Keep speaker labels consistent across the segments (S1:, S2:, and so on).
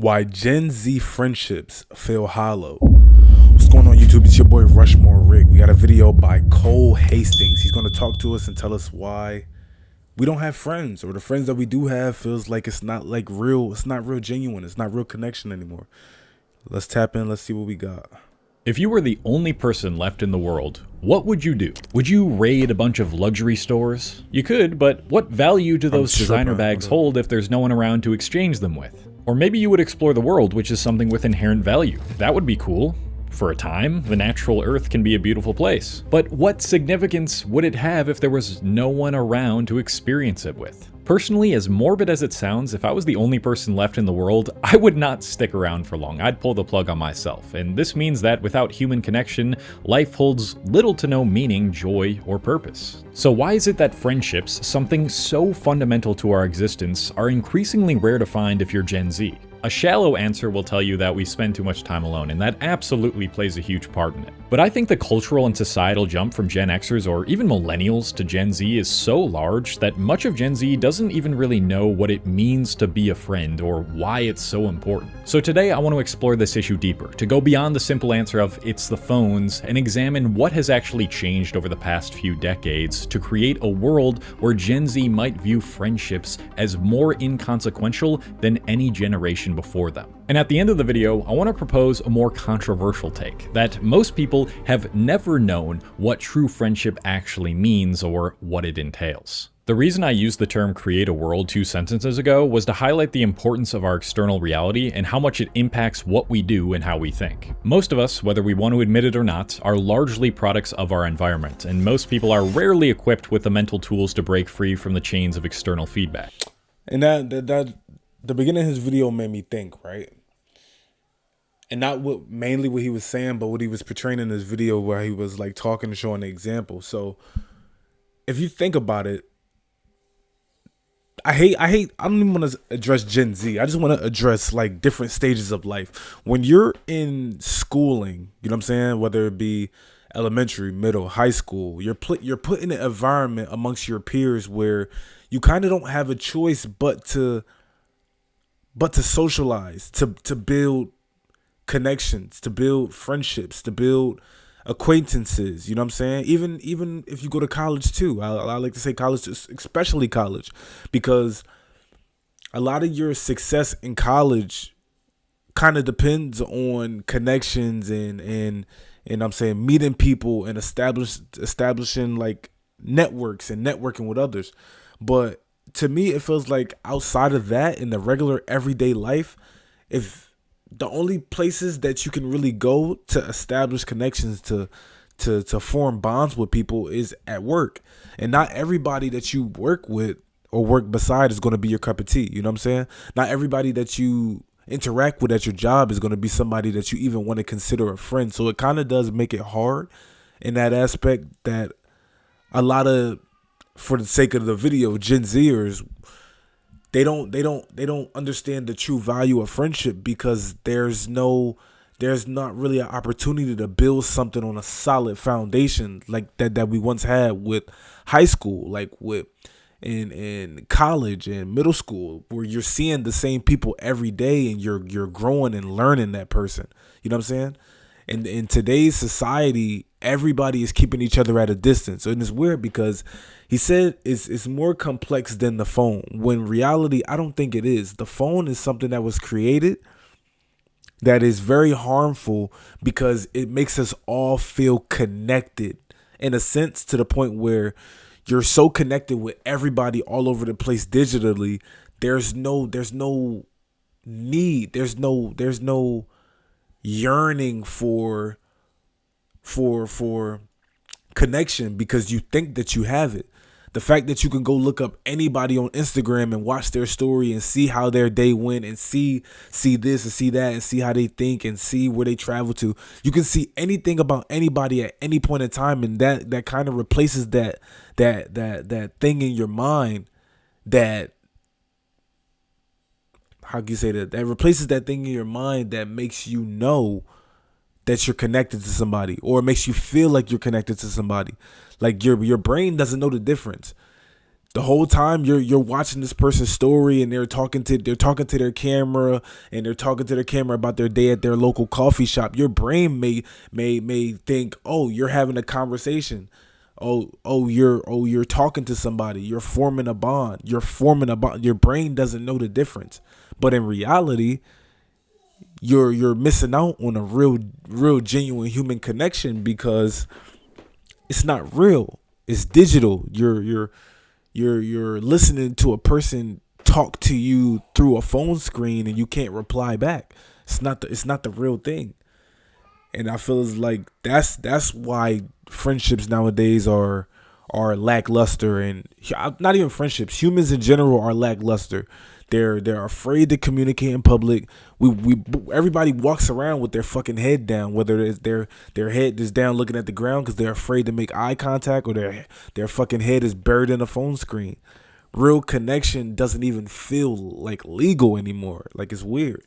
S1: Why Gen Z friendships feel hollow. What's going on YouTube? It's your boy RushMoreRick. We got a video by Cole Hastings. He's going to talk to us and tell us why we don't have friends, or the friends that we do have feels like it's not like real. It's not real genuine. It's not real connection anymore. Let's tap in. Let's see what we got.
S2: If you were the only person left in the world, what would you do? Would you raid a bunch of luxury stores? You could, but what value do those designer bags hold if there's no one around to exchange them with? Or maybe you would explore the world, which is something with inherent value. That would be cool. For a time, the natural earth can be a beautiful place. But what significance would it have if there was no one around to experience it with? Personally, as morbid as it sounds, if I was the only person left in the world, I would not stick around for long. I'd pull the plug on myself. And this means that without human connection, life holds little to no meaning, joy, or purpose. So why is it that friendships, something so fundamental to our existence, are increasingly rare to find if you're Gen Z? A shallow answer will tell you that we spend too much time alone, and that absolutely plays a huge part in it. But I think the cultural and societal jump from Gen Xers or even millennials to Gen Z is so large that much of Gen Z doesn't even really know what it means to be a friend or why it's so important. So today I want to explore this issue deeper, to go beyond the simple answer of it's the phones and examine what has actually changed over the past few decades to create a world where Gen Z might view friendships as more inconsequential than any generation before them. And at the end of the video, I want to propose a more controversial take, that most people have never known what true friendship actually means or what it entails. The reason I used the term create a world 2 sentences ago was to highlight the importance of our external reality and how much it impacts what we do and how we think. Most of us, whether we want to admit it or not, are largely products of our environment, and most people are rarely equipped with the mental tools to break free from the chains of external feedback.
S1: And the beginning of his video made me think, right? And not mainly what he was saying, but what he was portraying in this video where he was like talking and showing the example. So if you think about it, I don't even want to address Gen Z. I just want to address like different stages of life. When you're in schooling, you know what I'm saying? Whether it be elementary, middle, high school, you're put in an environment amongst your peers where you kind of don't have a choice but to socialize, to build connections, to build friendships, to build acquaintances. You know what I'm saying? Even if you go to college too, I like to say college, especially college, because a lot of your success in college kind of depends on connections and I'm saying meeting people and establishing like networks and networking with others. But to me, it feels like outside of that, in the regular everyday life, if the only places that you can really go to establish connections, to form bonds with people, is at work. And not everybody that you work with or work beside is going to be your cup of tea. You know what I'm saying? Not everybody that you interact with at your job is going to be somebody that you even want to consider a friend. So it kind of does make it hard in that aspect, that a lot of, for the sake of the video, Gen Zers, they don't understand the true value of friendship, because there's not really an opportunity to build something on a solid foundation like that we once had with high school, like with in college and middle school, where you're seeing the same people every day and you're growing and learning that person. You know what I'm saying? And in today's society, everybody is keeping each other at a distance. And it's weird because he said it's more complex than the phone. When reality, I don't think it is. The phone is something that was created that is very harmful because it makes us all feel connected in a sense, to the point where you're so connected with everybody all over the place digitally. There's no need. There's no yearning for connection, because you think that you have it. The fact that you can go look up anybody on Instagram and watch their story and see how their day went, and see this and see that, and see how they think and see where they travel to. You can see anything about anybody at any point in time, and that kind of replaces that thing in your mind that, how can you say that? That replaces that thing in your mind that makes you know that you're connected to somebody, or it makes you feel like you're connected to somebody. Like your brain doesn't know the difference. The whole time you're watching this person's story, and they're talking to their camera, and they're talking to their camera about their day at their local coffee shop. Your brain may think, oh, you're having a conversation. You're talking to somebody. You're forming a bond. Your brain doesn't know the difference. But in reality, you're missing out on a real genuine human connection, because it's not real. It's digital. You're listening to a person talk to you through a phone screen, and you can't reply back. It's not the real thing. And I feel it's like that's why friendships nowadays are lackluster, and not even friendships. Humans in general are lackluster. They're afraid to communicate in public. Everybody walks around with their fucking head down, whether it's their head is down looking at the ground because they're afraid to make eye contact, or their fucking head is buried in a phone screen. Real connection doesn't even feel like legal anymore. Like, it's weird.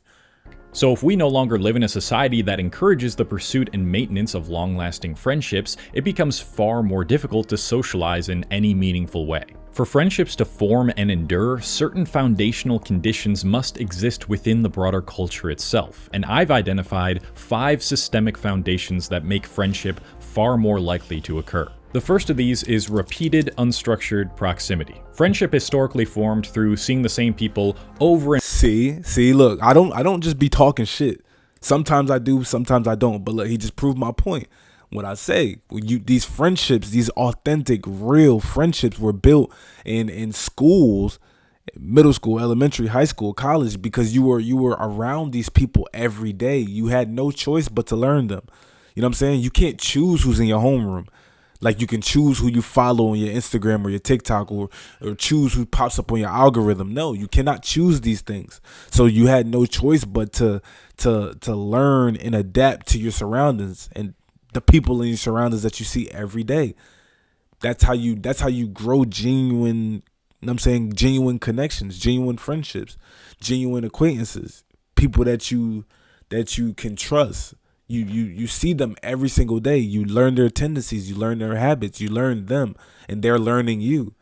S2: So if we no longer live in a society that encourages the pursuit and maintenance of long-lasting friendships, it becomes far more difficult to socialize in any meaningful way. For friendships to form and endure, certain foundational conditions must exist within the broader culture itself, and I've identified 5 systemic foundations that make friendship far more likely to occur. The first of these is repeated, unstructured proximity. Friendship historically formed through seeing the same people over and
S1: See, look, I don't just be talking shit. Sometimes I do, sometimes I don't. But look, he just proved my point. When I say these friendships, these authentic, real friendships were built in schools, middle school, elementary, high school, college, because you were around these people every day. You had no choice but to learn them. You know what I'm saying? You can't choose who's in your homeroom. Like, you can choose who you follow on your Instagram or your TikTok, or choose who pops up on your algorithm. No, you cannot choose these things. So you had no choice but to learn and adapt to your surroundings and the people in your surroundings that you see every day. That's how you grow genuine, you know what I'm saying, genuine connections, genuine friendships, genuine acquaintances, people that you can trust. You see them every single day. You learn their tendencies, you learn their habits, you learn them, and they're learning you.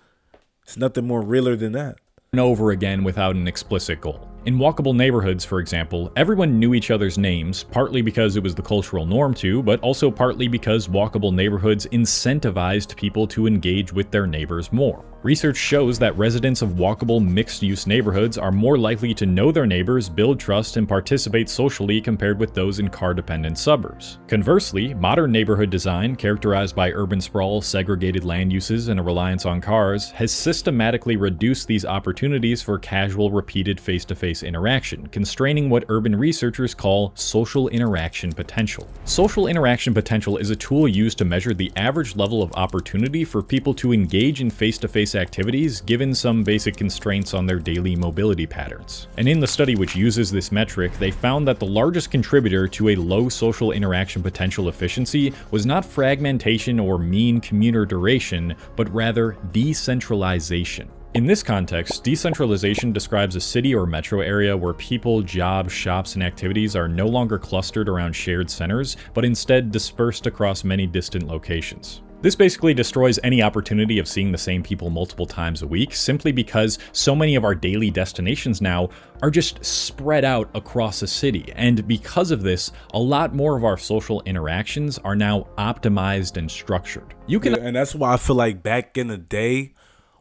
S1: It's nothing more realer than that.
S2: Over again without an explicit goal. In walkable neighborhoods, for example, everyone knew each other's names, partly because it was the cultural norm to, but also partly because walkable neighborhoods incentivized people to engage with their neighbors more. Research shows that residents of walkable mixed-use neighborhoods are more likely to know their neighbors, build trust, and participate socially compared with those in car-dependent suburbs. Conversely, modern neighborhood design, characterized by urban sprawl, segregated land uses, and a reliance on cars, has systematically reduced these opportunities for casual, repeated face-to-face interaction, constraining what urban researchers call social interaction potential. Social interaction potential is a tool used to measure the average level of opportunity for people to engage in face-to-face activities given some basic constraints on their daily mobility patterns. And in the study which uses this metric, they found that the largest contributor to a low social interaction potential efficiency was not fragmentation or mean commuter duration, but rather decentralization. In this context, decentralization describes a city or metro area where people, jobs, shops, and activities are no longer clustered around shared centers, but instead dispersed across many distant locations. This basically destroys any opportunity of seeing the same people multiple times a week, simply because so many of our daily destinations now are just spread out across a city. And because of this, a lot more of our social interactions are now optimized and structured.
S1: And that's why I feel like back in the day,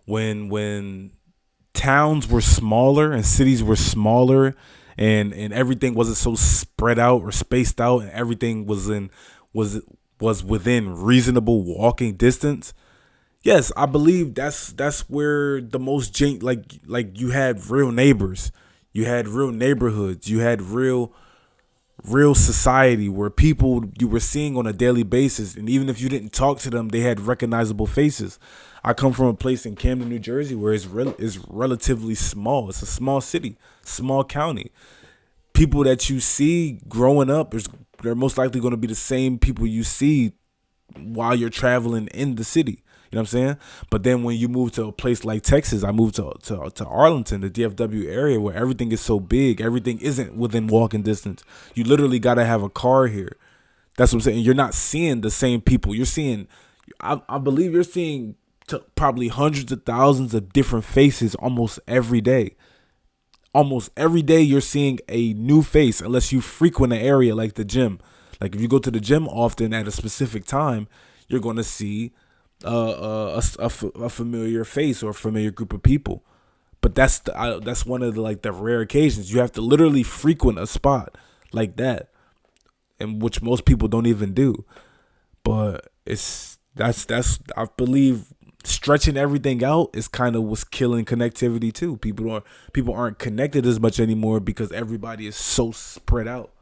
S1: when towns were smaller and cities were smaller, and everything wasn't so spread out or spaced out, and everything was within reasonable walking distance. Yes, I believe that's where the most like you had real neighbors, you had real neighborhoods, you had real society where people you were seeing on a daily basis, and even if you didn't talk to them, they had recognizable faces. I come from a place in Camden, New Jersey, where it's relatively small. It's a small city, small county. People that you see growing up, they're most likely going to be the same people you see while you're traveling in the city. You know what I'm saying? But then when you move to a place like Texas, I moved to Arlington, the DFW area, where everything is so big, everything isn't within walking distance. You literally got to have a car here. That's what I'm saying. You're not seeing the same people. You're seeing, I believe you're seeing to probably hundreds of thousands of different faces almost every day. Almost every day you're seeing a new face, unless you frequent an area like the gym. Like if you go to the gym often at a specific time, you're going to see a familiar face or a familiar group of people. But that's one of the rare occasions you have to literally frequent a spot like that, and which most people don't even do. But that's I believe stretching everything out is kind of what's killing connectivity too. People aren't connected as much anymore because everybody is so spread out.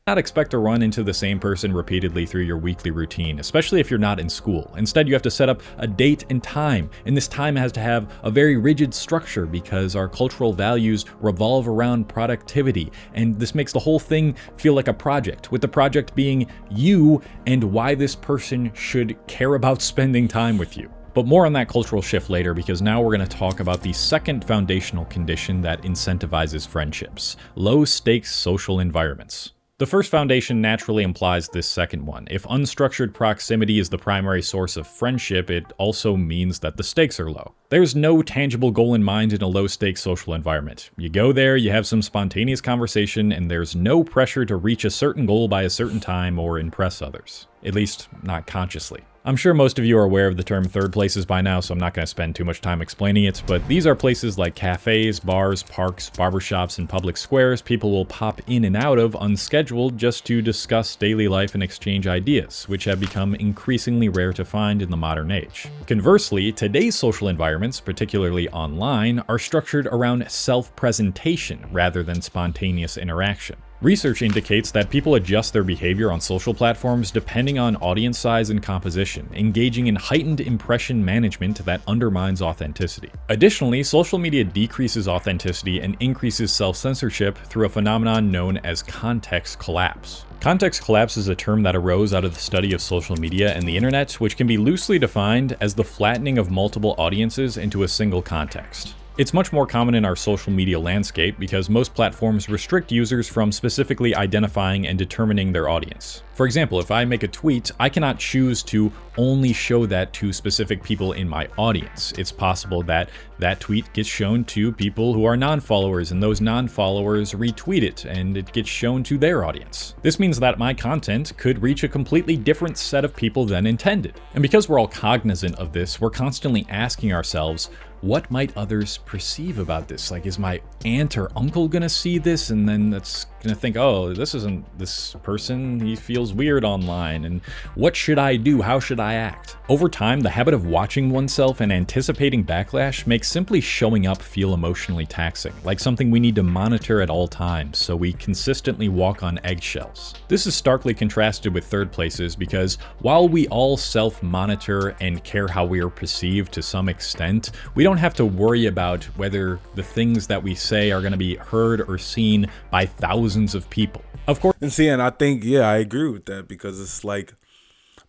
S2: Not expect to run into the same person repeatedly through your weekly routine, especially if you're not in school. Instead, you have to set up a date and time, and this time has to have a very rigid structure because our cultural values revolve around productivity, and this makes the whole thing feel like a project, with the project being you and why this person should care about spending time with you. But more on that cultural shift later, because now we're going to talk about the second foundational condition that incentivizes friendships: low-stakes social environments. The first foundation naturally implies this second one. If unstructured proximity is the primary source of friendship, it also means that the stakes are low. There's no tangible goal in mind in a low-stakes social environment. You go there, you have some spontaneous conversation, and there's no pressure to reach a certain goal by a certain time or impress others. At least, not consciously. I'm sure most of you are aware of the term third places by now, so I'm not going to spend too much time explaining it, but these are places like cafes, bars, parks, barbershops, and public squares people will pop in and out of unscheduled just to discuss daily life and exchange ideas, which have become increasingly rare to find in the modern age. Conversely, today's social environments, particularly online, are structured around self-presentation rather than spontaneous interaction. Research indicates that people adjust their behavior on social platforms depending on audience size and composition, engaging in heightened impression management that undermines authenticity. Additionally, social media decreases authenticity and increases self-censorship through a phenomenon known as context collapse. Context collapse is a term that arose out of the study of social media and the internet, which can be loosely defined as the flattening of multiple audiences into a single context. It's much more common in our social media landscape because most platforms restrict users from specifically identifying and determining their audience. For example, if I make a tweet, I cannot choose to only show that to specific people in my audience. It's possible that that tweet gets shown to people who are non-followers, and those non-followers retweet it, and it gets shown to their audience. This means that my content could reach a completely different set of people than intended. And because we're all cognizant of this, we're constantly asking ourselves, what might others perceive about this? Like, is my aunt or uncle gonna see this and then that's gonna think, oh, this isn't this person, he feels weird online, and what should I do? How should I act? Over time, the habit of watching oneself and anticipating backlash makes simply showing up feel emotionally taxing, like something we need to monitor at all times, so we consistently walk on eggshells. This is starkly contrasted with third places because while we all self-monitor and care how we are perceived to some extent, we don't have to worry about whether the things that we say are going to be heard or seen by thousands of people. Of course.
S1: And see, and I think, yeah, I agree with that because it's like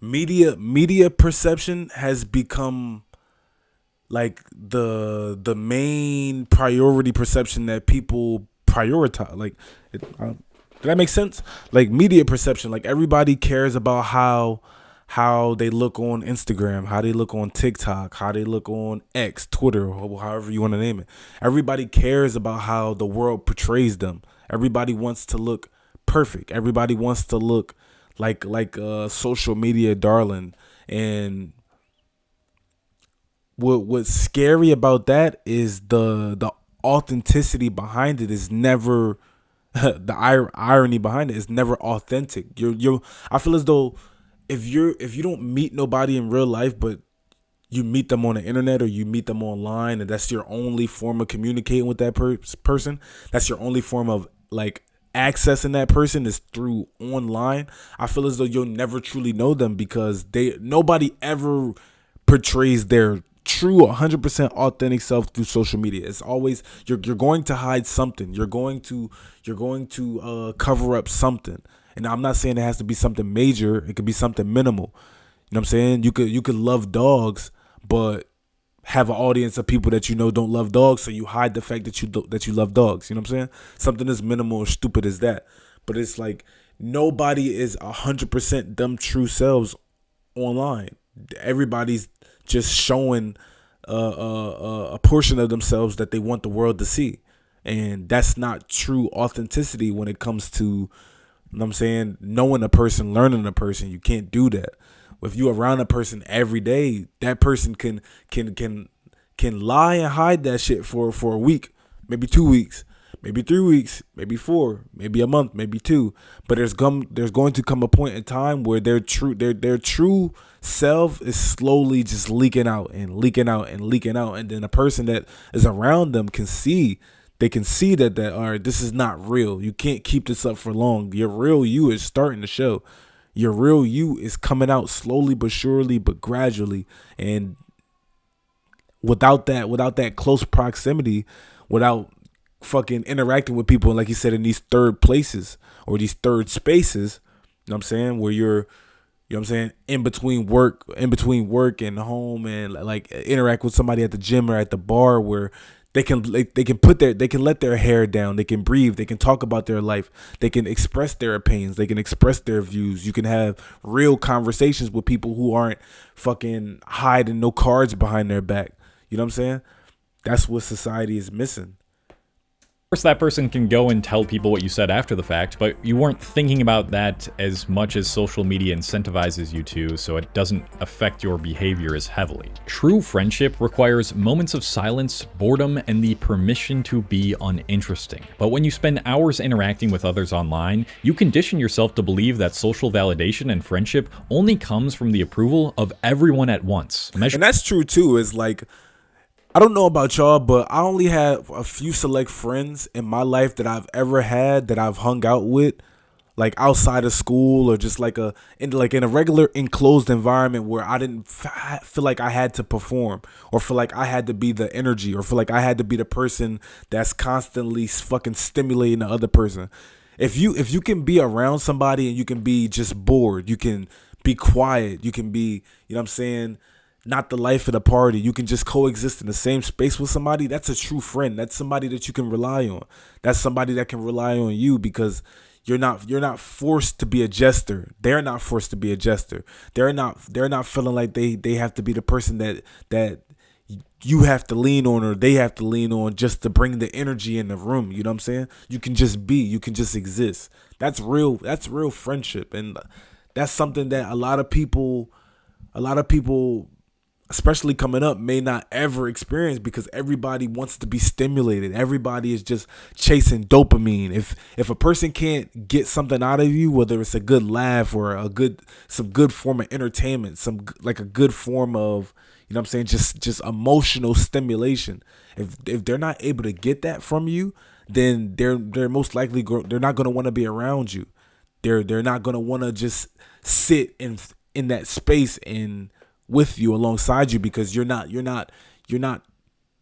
S1: media perception has become like the main priority perception that people prioritize. Like, did that make sense? Like media perception, like everybody cares about how they look on Instagram, how they look on TikTok, how they look on X, Twitter, or however you want to name it. Everybody cares about how the world portrays them. Everybody wants to look perfect. Everybody wants to look like a social media darling. And what's scary about that is the authenticity behind it is never the irony behind it is never authentic. I feel as though if you don't meet nobody in real life, but you meet them on the internet or you meet them online, and that's your only form of communicating with that person, that's your only form of like accessing that person is through online, I feel as though you'll never truly know them because nobody ever portrays their true 100% authentic self through social media. It's always you're going to hide something. You're going to cover up something. And I'm not saying it has to be something major. It could be something minimal. You know what I'm saying? You could love dogs, but have an audience of people that you know don't love dogs, so you hide the fact that you love dogs. You know what I'm saying? Something as minimal or stupid as that. But it's like nobody is 100% them true selves online. Everybody's just showing a portion of themselves that they want the world to see. And that's not true authenticity when it comes to, you know what I'm saying, knowing a person, learning a person. You can't do that. If you're around a person every day, that person can lie and hide that shit for a week, maybe 2 weeks, maybe 3 weeks, maybe 4, maybe a month, maybe 2. But there's going to come a point in time where their true self is slowly just leaking out and leaking out and leaking out, and then a person that is around them can see. They can see that all right, this is not real. You can't keep this up for long. Your real you is starting to show. Your real you is coming out slowly but surely, but gradually. And without that close proximity, without fucking interacting with people, like you said, in these third places or these third spaces, you know what I'm saying, where you're, you know what I'm saying, in between work and home, and like interact with somebody at the gym or at the bar, where they can let their hair down, they can breathe, they can talk about their life, they can express their opinions, they can express their views. You can have real conversations with people who aren't fucking hiding no cards behind their back. You know what I'm saying? That's what society is missing.
S2: Of course, that person can go and tell people what you said after the fact, but you weren't thinking about that as much as social media incentivizes you to, so it doesn't affect your behavior as heavily. True friendship requires moments of silence, boredom, and the permission to be uninteresting. But when you spend hours interacting with others online, you condition yourself to believe that social validation and friendship only comes from the approval of everyone at once.
S1: And that's true too, is like, I don't know about y'all, but I only have a few select friends in my life that I've ever had that I've hung out with, like outside of school, or just like in a regular enclosed environment where I didn't feel like I had to perform, or feel like I had to be the energy, or feel like I had to be the person that's constantly fucking stimulating the other person. If you can be around somebody and you can be just bored, you can be quiet, you can be, you know what I'm saying, not the life of the party, you can just coexist in the same space with somebody, that's a true friend. That's somebody that you can rely on. That's somebody that can rely on you, because you're not forced to be a jester. They're not forced to be a jester. They're not feeling like they have to be the person that you have to lean on, or they have to lean on, just to bring the energy in the room. You know what I'm saying? You can just be, you can just exist. That's real friendship. And that's something that a lot of people, especially coming up, may not ever experience, because everybody wants to be stimulated. Everybody is just chasing dopamine. If a person can't get something out of you, whether it's a good laugh or some good form of entertainment, a good form of, you know what I'm saying, just emotional stimulation, if they're not able to get that from you, then they're most likely they're not going to want to be around you. They're not going to want to just sit in that space and with you, alongside you, because you're not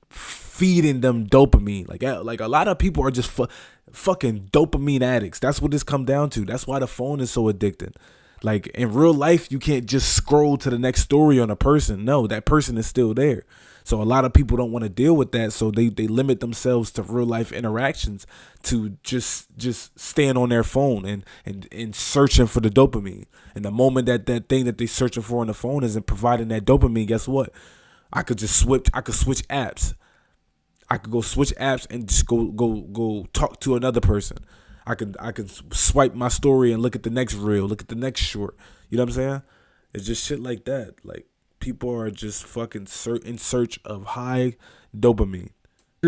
S1: feeding them dopamine. Like a lot of people are just fucking dopamine addicts. That's what this come down to. That's why the phone is so addicting. Like in real life, you can't just scroll to the next story on a person. No, that person is still there. So a lot of people don't want to deal with that, so they limit themselves to real life interactions, to just staying on their phone and searching for the dopamine. And the moment that thing that they're searching for on the phone isn't providing that dopamine, guess what? I could switch apps. I could go switch apps and just go talk to another person. I could swipe my story and look at the next reel, look at the next short. You know what I'm saying? It's just shit like that. Like, people are just fucking in search of high dopamine.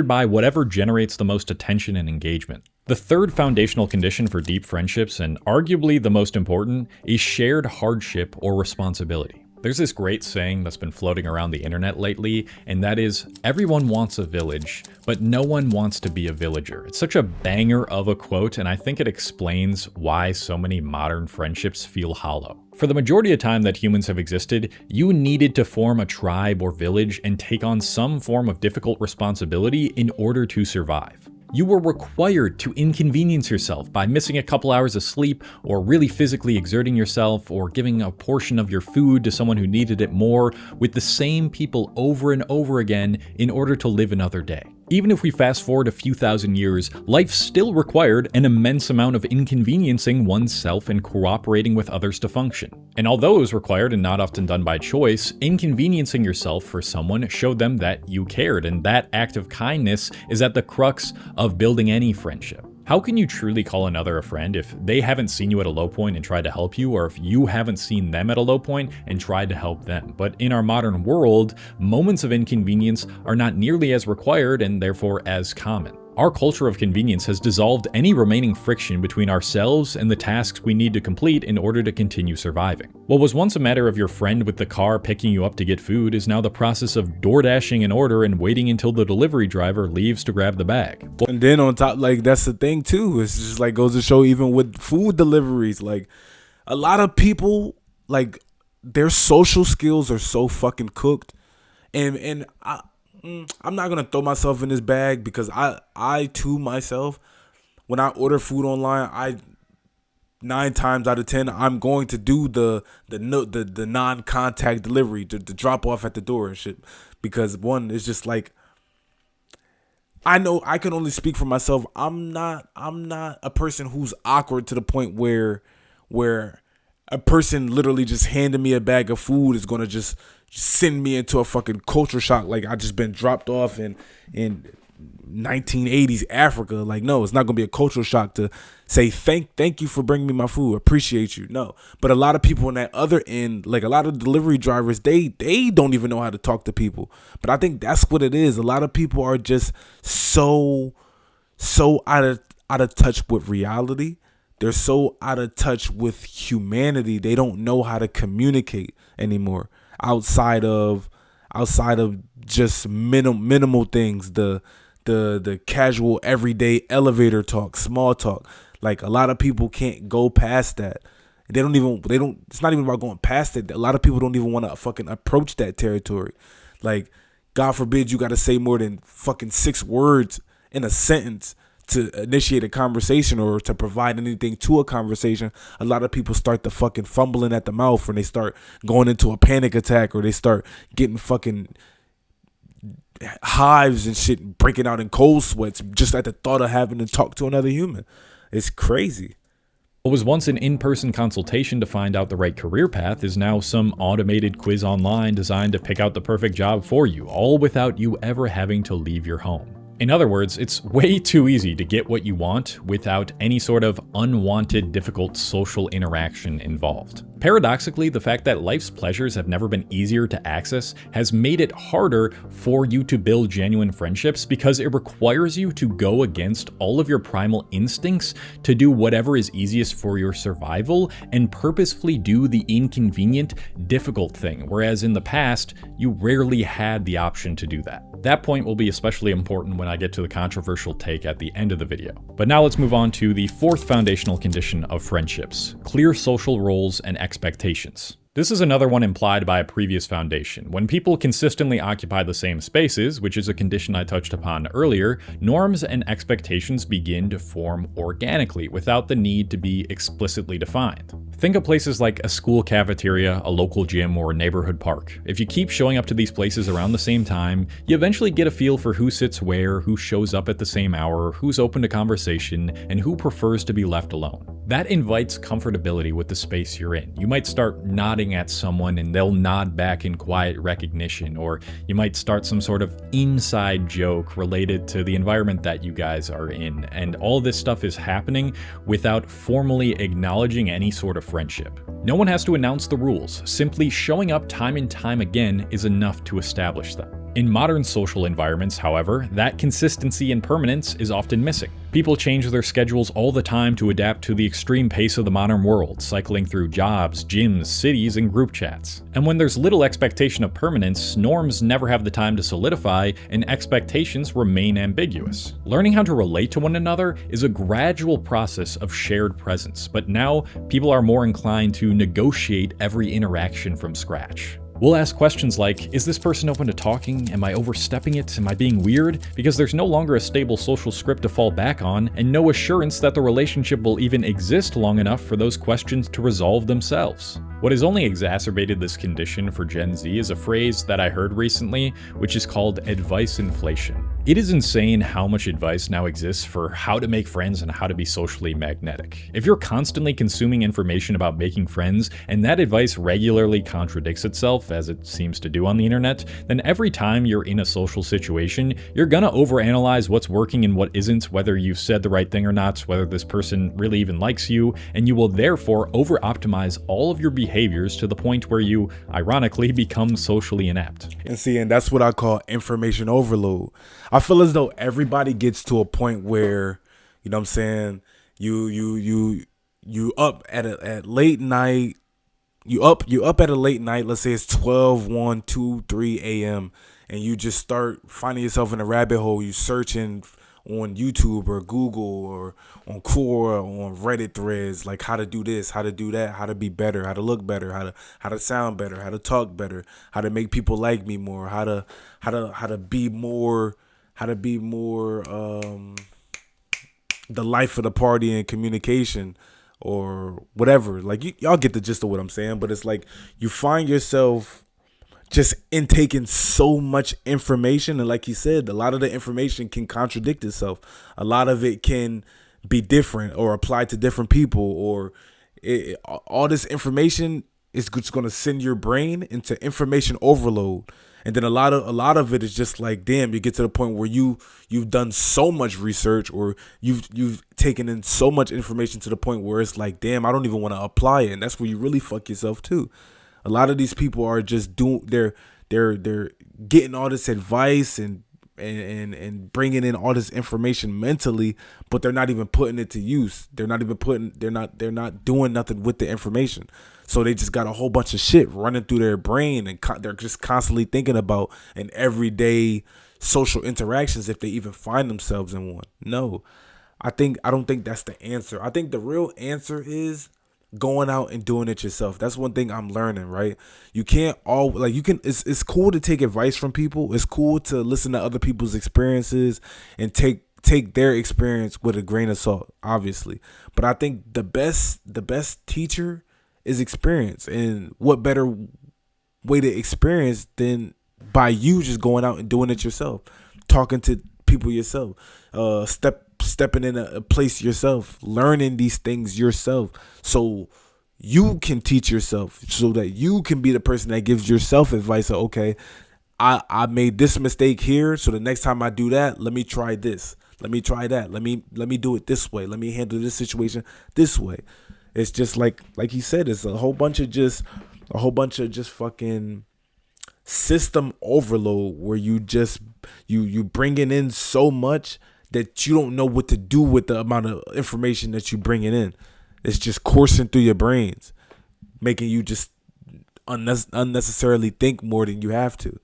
S2: By whatever generates the most attention and engagement. The third foundational condition for deep friendships, and arguably the most important, is shared hardship or responsibility. There's this great saying that's been floating around the internet lately, and that is, everyone wants a village, but no one wants to be a villager. It's such a banger of a quote, and I think it explains why so many modern friendships feel hollow. For the majority of time that humans have existed, you needed to form a tribe or village and take on some form of difficult responsibility in order to survive. You were required to inconvenience yourself by missing a couple hours of sleep, or really physically exerting yourself, or giving a portion of your food to someone who needed it more, with the same people over and over again in order to live another day. Even if we fast forward a few thousand years, life still required an immense amount of inconveniencing oneself and cooperating with others to function. And although it was required and not often done by choice, inconveniencing yourself for someone showed them that you cared, and that act of kindness is at the crux of building any friendship. How can you truly call another a friend if they haven't seen you at a low point and tried to help you, or if you haven't seen them at a low point and tried to help them? But in our modern world, moments of inconvenience are not nearly as required and therefore as common. Our culture of convenience has dissolved any remaining friction between ourselves and the tasks we need to complete in order to continue surviving. What was once a matter of your friend with the car picking you up to get food is now the process of door dashing an order and waiting until the delivery driver leaves to grab the bag.
S1: And then on top, like, that's the thing too. It's just like goes to show, even with food deliveries, like, a lot of people, like, their social skills are so fucking cooked. And I'm not gonna throw myself in this bag, because I too myself, when I order food online, 9 times out of 10 I'm going to do the non-contact delivery, the drop off at the door and shit, because one, it's just like, I know I can only speak for myself. I'm not a person who's awkward to the point where a person literally just handing me a bag of food is gonna just send me into a fucking culture shock, like I just been dropped off in 1980s Africa. Like, no, it's not gonna be a cultural shock to say thank you for bringing me my food, appreciate you. No, but a lot of people on that other end, like a lot of delivery drivers, they don't even know how to talk to people. But I think that's what it is. A lot of people are just so out of touch with reality. They're so out of touch with humanity. They don't know how to communicate anymore outside of just minimal things, the casual everyday elevator talk, small talk. Like, a lot of people can't go past that. They don't it's not even about going past it. A lot of people don't even want to fucking approach that territory. Like, God forbid you got to say more than fucking 6 words in a sentence to initiate a conversation or to provide anything to a conversation. A lot of people start to fucking fumbling at the mouth, or they start going into a panic attack, or they start getting fucking hives and shit, breaking out in cold sweats just at the thought of having to talk to another human. It's crazy.
S2: What was once an in-person consultation to find out the right career path is now some automated quiz online designed to pick out the perfect job for you, all without you ever having to leave your home. In other words, it's way too easy to get what you want without any sort of unwanted, difficult social interaction involved. Paradoxically, the fact that life's pleasures have never been easier to access has made it harder for you to build genuine friendships, because it requires you to go against all of your primal instincts to do whatever is easiest for your survival and purposefully do the inconvenient, difficult thing, whereas in the past, you rarely had the option to do that. That point will be especially important when I get to the controversial take at the end of the video. But now let's move on to the 4th foundational condition of friendships: clear social roles and expectations. This is another one implied by a previous foundation. When people consistently occupy the same spaces, which is a condition I touched upon earlier, norms and expectations begin to form organically without the need to be explicitly defined. Think of places like a school cafeteria, a local gym, or a neighborhood park. If you keep showing up to these places around the same time, you eventually get a feel for who sits where, who shows up at the same hour, who's open to conversation, and who prefers to be left alone. That invites comfortability with the space you're in. You might start nodding at someone and they'll nod back in quiet recognition, or you might start some sort of inside joke related to the environment that you guys are in. And all this stuff is happening without formally acknowledging any sort of friendship. No one has to announce the rules. Simply showing up time and time again is enough to establish them. In modern social environments, however, that consistency and permanence is often missing. People change their schedules all the time to adapt to the extreme pace of the modern world, cycling through jobs, gyms, cities, and group chats. And when there's little expectation of permanence, norms never have the time to solidify, and expectations remain ambiguous. Learning how to relate to one another is a gradual process of shared presence, but now people are more inclined to negotiate every interaction from scratch. We'll ask questions like, is this person open to talking? Am I overstepping it? Am I being weird? Because there's no longer a stable social script to fall back on, and no assurance that the relationship will even exist long enough for those questions to resolve themselves. What has only exacerbated this condition for Gen Z is a phrase that I heard recently, which is called advice inflation. It is insane how much advice now exists for how to make friends and how to be socially magnetic. If you're constantly consuming information about making friends, and that advice regularly contradicts itself, as it seems to do on the internet, then every time you're in a social situation, you're gonna overanalyze what's working and what isn't, whether you've said the right thing or not, whether this person really even likes you, and you will therefore over-optimize all of your behaviors to the point where you, ironically, become socially inept.
S1: And that's what I call information overload. I feel as though everybody gets to a point where, you know what I'm saying, you up at late night, you up at a late night, let's say it's 12, 1, 2, 3 a.m., and you just start finding yourself in a rabbit hole. You searching on YouTube or Google or on Quora or on Reddit threads, like how to do this, how to do that, how to be better, how to look better, how to sound better, how to talk better, how to make people like me more, how to be more the life of the party and communication or whatever. Like y'all get the gist of what I'm saying, but it's like you find yourself just intaking so much information, and like you said, a lot of the information can contradict itself. A lot of it can be different or apply to different people, or all this information is just going to send your brain into information overload. And then a lot of it is just like, damn, you get to the point where you've done so much research, or you've taken in so much information to the point where it's like, damn, I don't even want to apply it. And that's where you really fuck yourself too. A lot of these people are just they're getting all this advice and bringing in all this information mentally, but they're not even putting it to use. They're not doing nothing with the information. So they just got a whole bunch of shit running through their brain, and they're just constantly thinking about an everyday social interactions, if they even find themselves in one. No, I don't think that's the answer. I think the real answer is going out and doing it yourself. That's one thing I'm learning, right? You can't it's cool to take advice from people. It's cool to listen to other people's experiences and take their experience with a grain of salt, obviously. But I think the best teacher is experience. And what better way to experience than by you just going out and doing it yourself, talking to people yourself, stepping in a place yourself, learning these things yourself, so you can teach yourself, so that you can be the person that gives yourself advice of, okay, I made this mistake here, so the next time I do that, let me try this, let me try that, let me do it this way, let me handle this situation this way. It's just like he said, it's a whole bunch of just fucking system overload, where you bringing in so much that you don't know what to do with the amount of information that you bringing in. It's just coursing through your brains, making you just unnecessarily think more than you have to.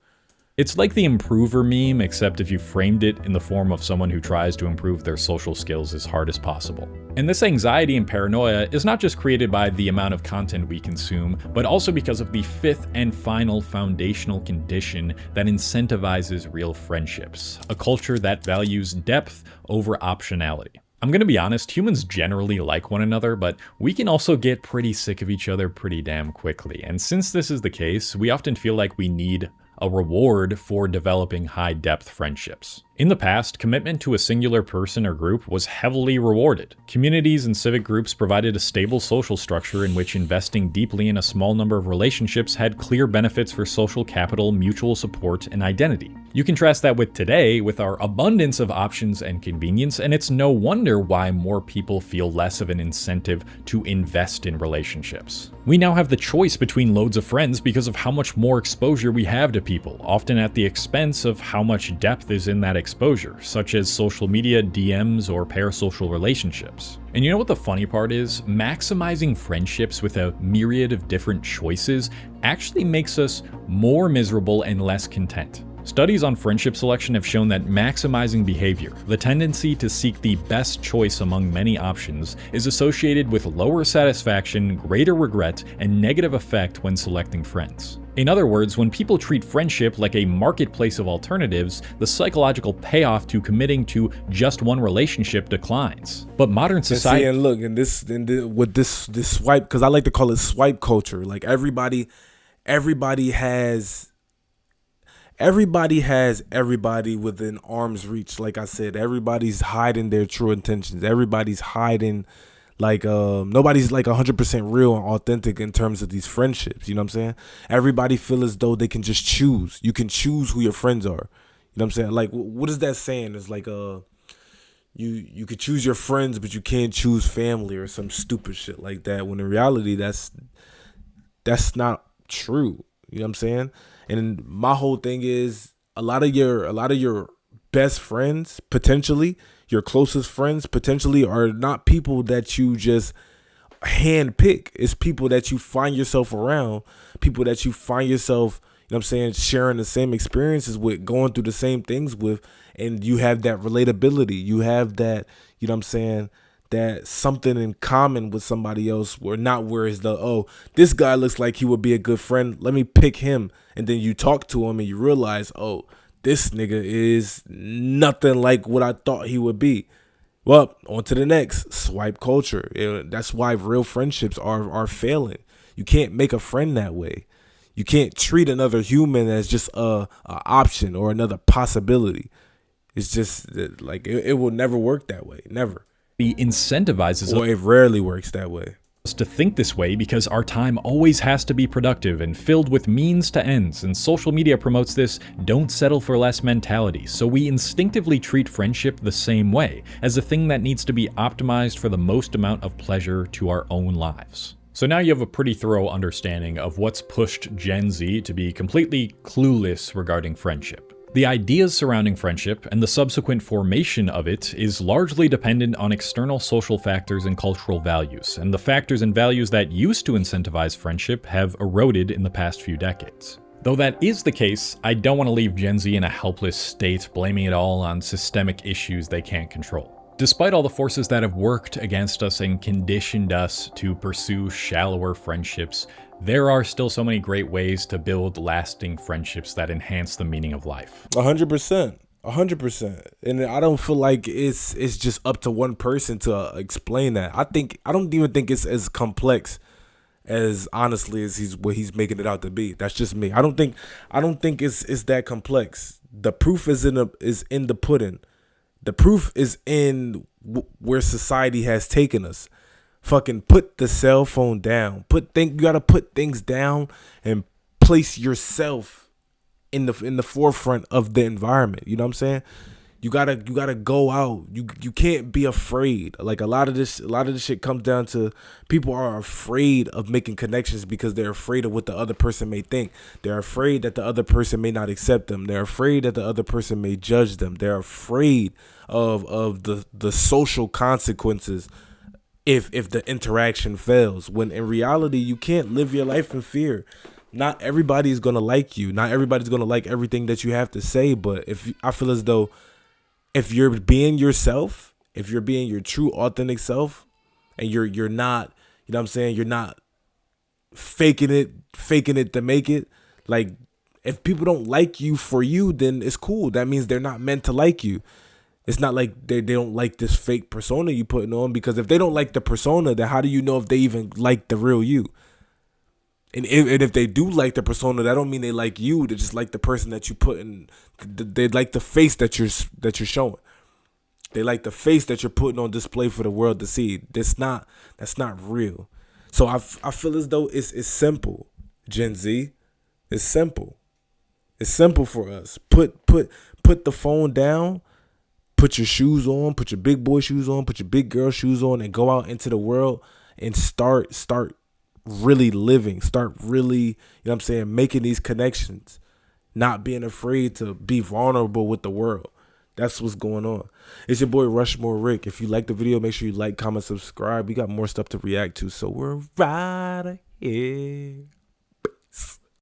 S2: It's like the improver meme, except if you framed it in the form of someone who tries to improve their social skills as hard as possible. And this anxiety and paranoia is not just created by the amount of content we consume, but also because of the fifth and final foundational condition that incentivizes real friendships, a culture that values depth over optionality. I'm gonna be honest, humans generally like one another, but we can also get pretty sick of each other pretty damn quickly. And since this is the case, we often feel like we need a reward for developing high-depth friendships. In the past, commitment to a singular person or group was heavily rewarded. Communities and civic groups provided a stable social structure in which investing deeply in a small number of relationships had clear benefits for social capital, mutual support, and identity. You contrast that with today, with our abundance of options and convenience, and it's no wonder why more people feel less of an incentive to invest in relationships. We now have the choice between loads of friends because of how much more exposure we have to people, often at the expense of how much depth is in that exposure, such as social media, DMs, or parasocial relationships. And you know what the funny part is? Maximizing friendships with a myriad of different choices actually makes us more miserable and less content. Studies on friendship selection have shown that maximizing behavior, the tendency to seek the best choice among many options, is associated with lower satisfaction, greater regret, and negative effect when selecting friends. In other words, when people treat friendship like a marketplace of alternatives, the psychological payoff to committing to just one relationship declines. But modern society—
S1: and look, with this swipe, because I like to call it swipe culture. Like everybody has everybody within arm's reach. Like I said, everybody's hiding their true intentions. Everybody's hiding, like nobody's like 100% real and authentic in terms of these friendships. You know what I'm saying? Everybody feel as though they can just choose. You can choose who your friends are. You know what I'm saying? Like what is that saying? It's like you could choose your friends, but you can't choose family or some stupid shit like that. When in reality, that's not true. You know what I'm saying? And my whole thing is a lot of your best friends, potentially your closest friends, potentially are not people that you just hand pick. It's people that you find yourself around, people that you find yourself, you know what I'm saying, sharing the same experiences with, going through the same things with, and you have that relatability. You have that, you know what I'm saying, that something in common with somebody else, where not where is the, oh, this guy looks like he would be a good friend, let me pick him. And then you talk to him and you realize, oh, this nigga is nothing like what I thought he would be. Well, on to the next. Swipe culture. That's why real friendships are failing. You can't make a friend that way. You can't treat another human as just a option or another possibility. It's just like it will never work that way. Never.
S2: It incentivizes,
S1: or it rarely works that way,
S2: us to think this way because our time always has to be productive and filled with means to ends, and social media promotes this don't settle for less mentality, so we instinctively treat friendship the same way, as a thing that needs to be optimized for the most amount of pleasure to our own lives. So now you have a pretty thorough understanding of what's pushed Gen Z to be completely clueless regarding friendship. The ideas surrounding friendship and the subsequent formation of it is largely dependent on external social factors and cultural values, and the factors and values that used to incentivize friendship have eroded in the past few decades. Though that is the case, I don't want to leave Gen Z in a helpless state, blaming it all on systemic issues they can't control. Despite all the forces that have worked against us and conditioned us to pursue shallower friendships, there are still so many great ways to build lasting friendships that enhance the meaning of life.
S1: 100%. 100%. And I don't feel like it's just up to one person to explain that. I don't even think it's as complex as, honestly, as what he's making it out to be. That's just me. I don't think it's that complex. The proof is in the pudding. The proof is in where society has taken us. Fucking put the cell phone down. You gotta put things down and place yourself in the forefront of the environment. You know what I'm saying? You gotta go out. You can't be afraid. Like a lot of this shit comes down to people are afraid of making connections because they're afraid of what the other person may think. They're afraid that the other person may not accept them. They're afraid that the other person may judge them. They're afraid of the social consequences if the interaction fails, when in reality you can't live your life in fear. Not everybody's gonna like you. Not everybody's gonna like everything that you have to say. But I feel as though if you're being yourself, if you're being your true authentic self, and you're not, you know what I'm saying, you're not faking it to make it. Like if people don't like you for you, then it's cool. That means they're not meant to like you. It's not like they don't like this fake persona you putting on, because if they don't like the persona, then how do you know if they even like the real you? And if they do like the persona, that don't mean they like you. They just like the person that you put in. They like the face that you're showing. They like the face that you're putting on display for the world to see. That's not real. So I feel as though it's simple, Gen Z. It's simple. It's simple for us. Put the phone down. Put your shoes on, put your big boy shoes on, put your big girl shoes on, and go out into the world and start really living, start really, you know what I'm saying, making these connections, not being afraid to be vulnerable with the world. That's what's going on. It's your boy RushMoreRick. If you like the video, make sure you like, comment, subscribe. We got more stuff to react to, so we're right here.